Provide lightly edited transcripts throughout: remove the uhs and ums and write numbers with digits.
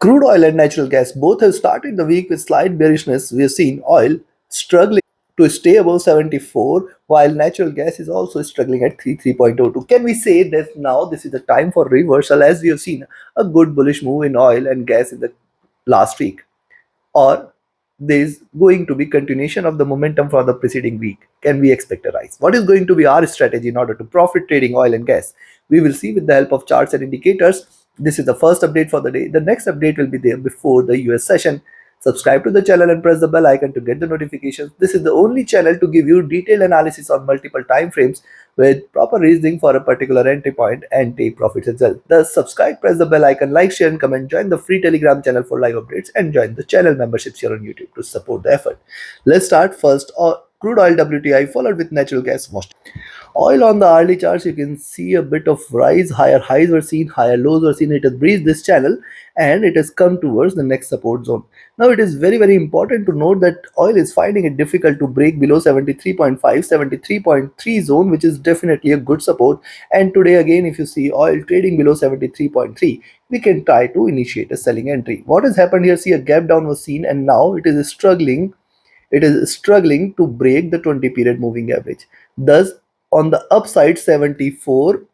Crude oil and natural gas both have started the week with slight bearishness. We have seen oil struggling to stay above 74, while natural gas is also struggling at 3.02. Can we say that now this is the time for reversal, as we have seen a good bullish move in oil and gas in the last week? Or there is going to be continuation of the momentum for the preceding week? Can we expect a rise? What is going to be our strategy in order to profit trading oil and gas? We will see with the help of charts and indicators. This is the first update for the day. The next update will be there before the US session. Subscribe to the channel and press the bell icon to get the notifications. This is the only channel to give you detailed analysis on multiple time frames with proper reasoning for a particular entry point and take profits as well. Thus, subscribe, press the bell icon, like, share, and comment. Join the free Telegram channel for live updates and join the channel memberships here on YouTube to support the effort. Let's start first. Crude oil WTI followed with natural gas. Oil on the hourly charts, you can see a bit of rise. Higher highs were seen, higher lows were seen. It has breached this channel and it has come towards the next support zone. Now, it is very important to note that oil is finding it difficult to break below 73.5, 73.3 zone, which is definitely a good support. And today, again, if you see oil trading below 73.3, we can try to initiate a selling entry. What has happened here? See, a gap down was seen and now it is struggling. It is struggling to break the 20 period moving average. Thus, on the upside, 74.4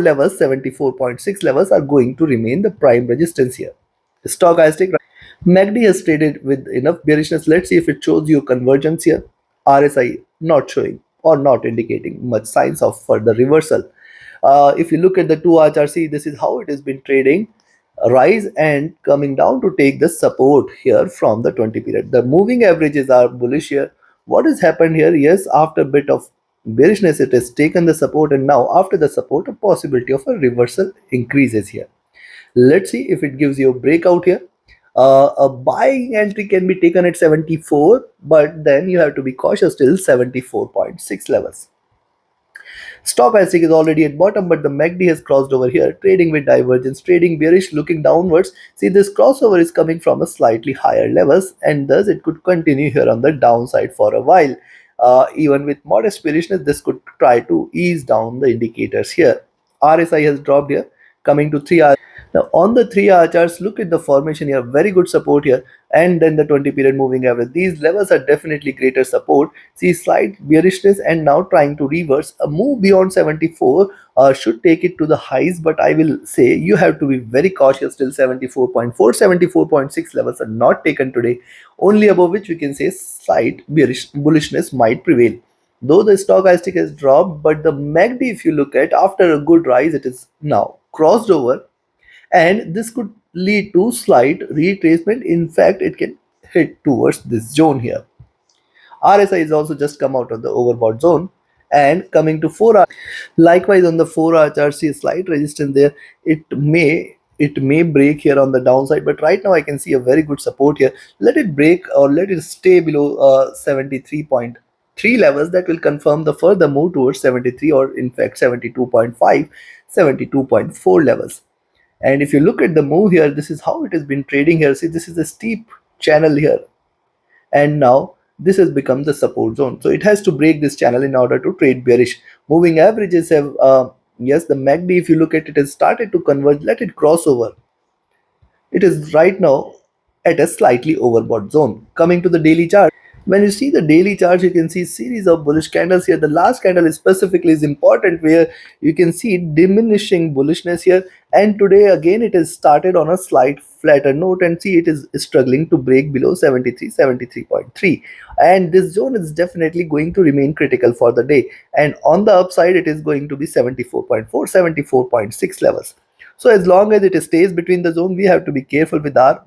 levels, 74.6 levels are going to remain the prime resistance here. Stochastic MACD has traded with enough bearishness. Let's see if it shows you convergence here. RSI not showing or not indicating much signs of further reversal. If you look at the 2-hour chart, see, this is how it has been trading. Rise and coming down to take the support here from the 20 period. The moving averages are bullish here. What has happened here? Yes, after a bit of bearishness, it has taken the support, and now after the support, a possibility of a reversal increases here. Let's see if it gives you a breakout here. A buying entry can be taken at 74, but then you have to be cautious till 74.6 levels. Stochastic is already at bottom, but the MACD has crossed over here, trading with divergence, trading bearish, looking downwards. See, this crossover is coming from a slightly higher levels, and thus it could continue here on the downside for a while. Even with modest bearishness, this could try to ease down the indicators here. RSI has dropped here, coming to 3 hours. Now, on the 3-hour charts, look at the formation here. Very good support here, and then the 20 period moving average. These levels are definitely greater support. See, slight bearishness and now trying to reverse. A move beyond 74 should take it to the highs, but I will say you have to be very cautious till 74.4, 74.6 levels are not taken today. Only above which we can say slight bullishness might prevail. Though the stochastic has dropped, but the MACD, if you look at, after a good rise, it is now crossed over, and this could lead to slight retracement. In fact, it can hit towards this zone here. RSI is also just come out of the overbought zone and coming to 4-hour. Likewise, on the 4-hour chart, see a slight resistance there. It may break here on the downside, but right now I can see a very good support here. Let it break or let it stay below 73.3 levels. That will confirm the further move towards 73, or in fact 72.5, 72.4 levels. And if you look at the move here, this is how it has been trading here. See, this is a steep channel here, and now this has become the support zone. So it has to break this channel in order to trade bearish. Moving averages have yes, the MACD, if you look at it, has started to converge. Let it cross over. It is right now at a slightly overbought zone. Coming to the daily chart, when you see the daily chart, you can see series of bullish candles here. The last candle is specifically is important, where you can see diminishing bullishness here, and today again it has started on a slight flatter note, and see it is struggling to break below 73, 73.3, and this zone is definitely going to remain critical for the day, and on the upside it is going to be 74.4, 74.6 levels. So as long as it stays between the zone, we have to be careful with our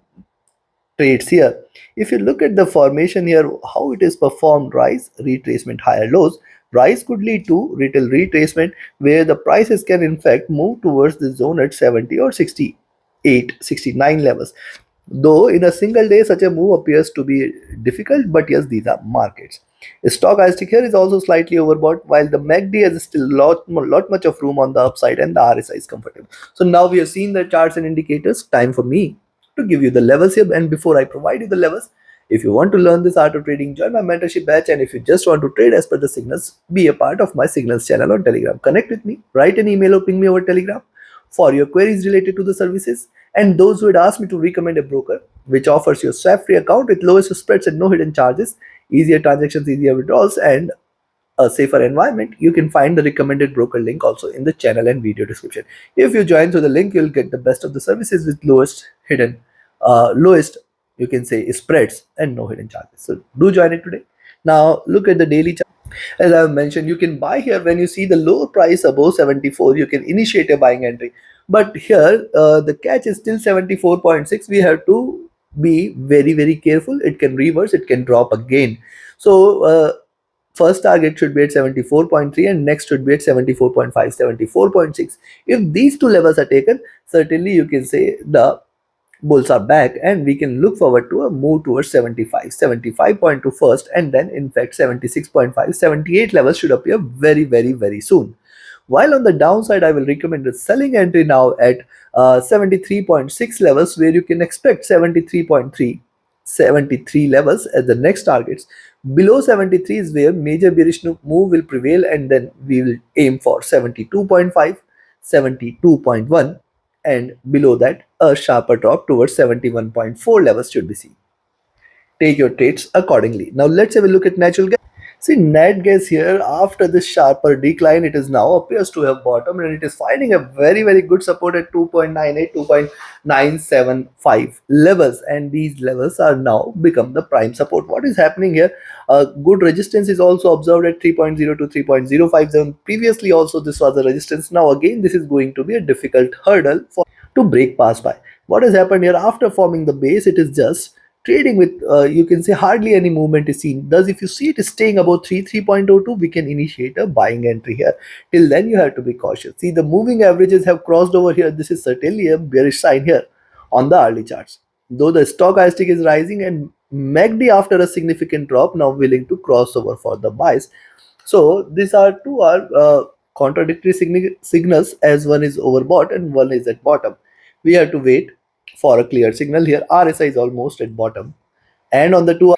trades here. If you look at the formation here, how it is performed: rise, retracement, higher lows. Rise could lead to retail retracement, where the prices can in fact move towards the zone at 70 or 68, 69 levels. Though in a single day such a move appears to be difficult, but yes, these are markets. Stochastic here is also slightly overbought, while the MACD has still lot much of room on the upside, and the RSI is comfortable. So now we have seen the charts and indicators. Time for me to give you the levels here. And before I provide you the levels, if you want to learn this art of trading, join my mentorship batch. And if you just want to trade as per the signals, be a part of my signals channel on Telegram. Connect with me, write an email or ping me over Telegram for your queries related to the services. And those who had asked me to recommend a broker which offers you a swap free account with lowest spreads and no hidden charges, easier transactions, easier withdrawals, and a safer environment, you can find the recommended broker link also in the channel and video description. If you join through the link, you'll get the best of the services with lowest, you can say, spreads and no hidden charges. So do join it today. Now look at the daily chart. As I have mentioned, you can buy here when you see the lower price above 74. You can initiate a buying entry. But here the catch is still 74.6. We have to be very very careful. It can reverse. It can drop again. So first target should be at 74.3 and next should be at 74.5, 74.6. If these two levels are taken, certainly you can say the bulls are back and we can look forward to a move towards 75, 75.2 first, and then in fact 76.5, 78 levels should appear very very soon. While on the downside, I will recommend a selling entry now at 73.6 levels, where you can expect 73.3, 73 levels as the next targets. Below 73 is where major bearish move will prevail, and then we will aim for 72.5, 72.1, and below that a sharper drop towards 71.4 levels should be seen. Take your trades accordingly. Now let's have a look at natural gas. See, net gas here, after this sharper decline, it is now appears to have bottomed and it is finding a very good support at 2.98, 2.975 levels, and these levels are now become the prime support. What is happening here? Good resistance is also observed at 3.0 to 3.05 zone. Previously also this was a resistance. Now again this is going to be a difficult hurdle for to break past by. What has happened here? After forming the base, it is just trading with you can say hardly any movement is seen. Thus if you see it is staying above 3.02, we can initiate a buying entry here. Till then you have to be cautious. See, the moving averages have crossed over here. This is certainly a bearish sign here on the early charts, though the stochastic is rising and MACD after a significant drop now willing to cross over for the buys. So these are two are contradictory signals, as one is overbought and one is at bottom. We have to wait for a clear signal here. RSI is almost at bottom, and on the 2 hour,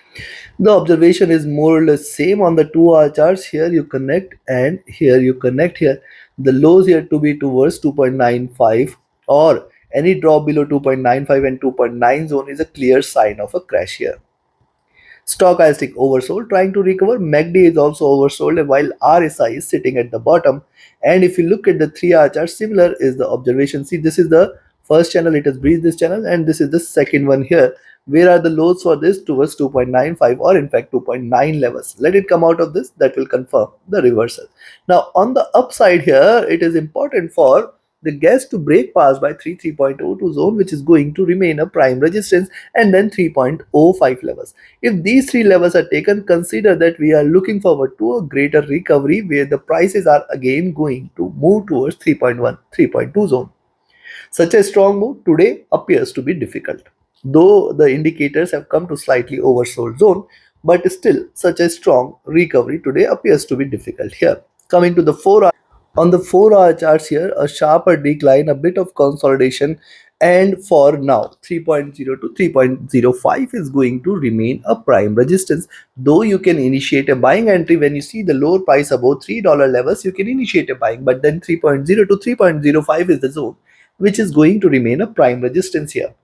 the observation is more or less same on the 2 hour charts. Here you connect and here you connect. Here the lows here to be towards 2.95, or any drop below 2.95 and 2.9 zone is a clear sign of a crash here. Stochastic oversold trying to recover. MACD is also oversold while RSI is sitting at the bottom. And if you look at the 3 hour chart, similar is the observation. See, this is the first channel, it has breached this channel, and this is the second one here. Where are the lows for this? Towards 2.95 or in fact 2.9 levels. Let it come out of this, that will confirm the reversal. Now on the upside here, it is important for the gas to break past by 3.02 zone, which is going to remain a prime resistance, and then 3.05 levels. If these three levels are taken, consider that we are looking forward to a greater recovery where the prices are again going to move towards 3.1, 3.2 zone. Such a strong move today appears to be difficult, though the indicators have come to slightly oversold zone, but still such a strong recovery today appears to be difficult here. Coming to the 4 hour, on the 4 hour charts here, a sharper decline, a bit of consolidation, and for now 3.0 to 3.05 is going to remain a prime resistance. Though you can initiate a buying entry when you see the lower price above $3 levels, you can initiate a buying, but then 3.0 to 3.05 is the zone which is going to remain a prime resistance here.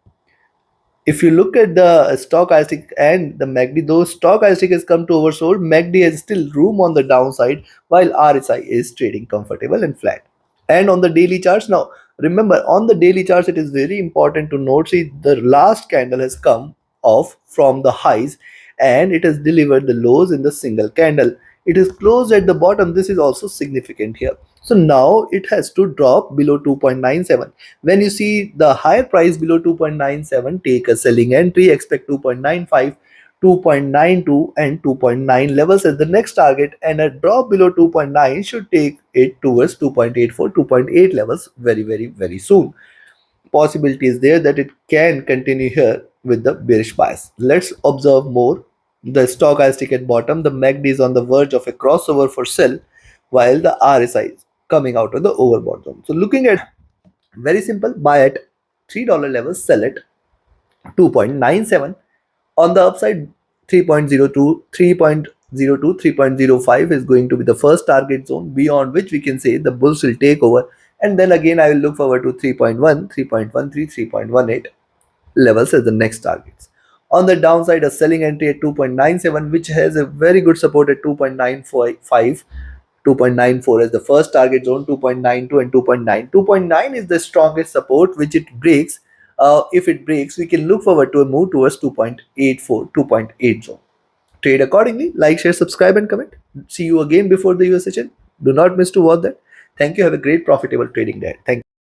If you look at the stochastic and the MACD, though stochastic has come to oversold, MACD has still room on the downside while RSI is trading comfortable and flat. And on the daily charts, now remember on the daily charts, it is very important to note, see, the last candle has come off from the highs and it has delivered the lows in the single candle. It is closed at the bottom. This is also significant here. So now it has to drop below 2.97. When you see the higher price below 2.97, take a selling entry, expect 2.95, 2.92 and 2.9 levels as the next target, and a drop below 2.9 should take it towards 2.84, 2.8 levels very soon. Possibility is there that it can continue here with the bearish bias. Let's observe more. The stochastic at bottom, the MACD is on the verge of a crossover for sell, while the RSI is coming out of the overbought zone. So looking at very simple, buy at $3 levels, sell at 2.97. On the upside, 3.02, 3.05 is going to be the first target zone, beyond which we can say the bulls will take over And then again, I will look forward to 3.1, 3.13, 3.18 levels as the next targets. On the downside, a selling entry at 2.97, which has a very good support at 2.95, 2.94 as the first target zone, 2.92 and 2.9. 2.9 is the strongest support, which it breaks. If it breaks, we can look forward to a move towards 2.84, 2.8 zone. Trade accordingly. Like, share, subscribe, and comment. See you again before the US session. Do not miss to watch that. Thank you. Have a great profitable trading day. Thank you.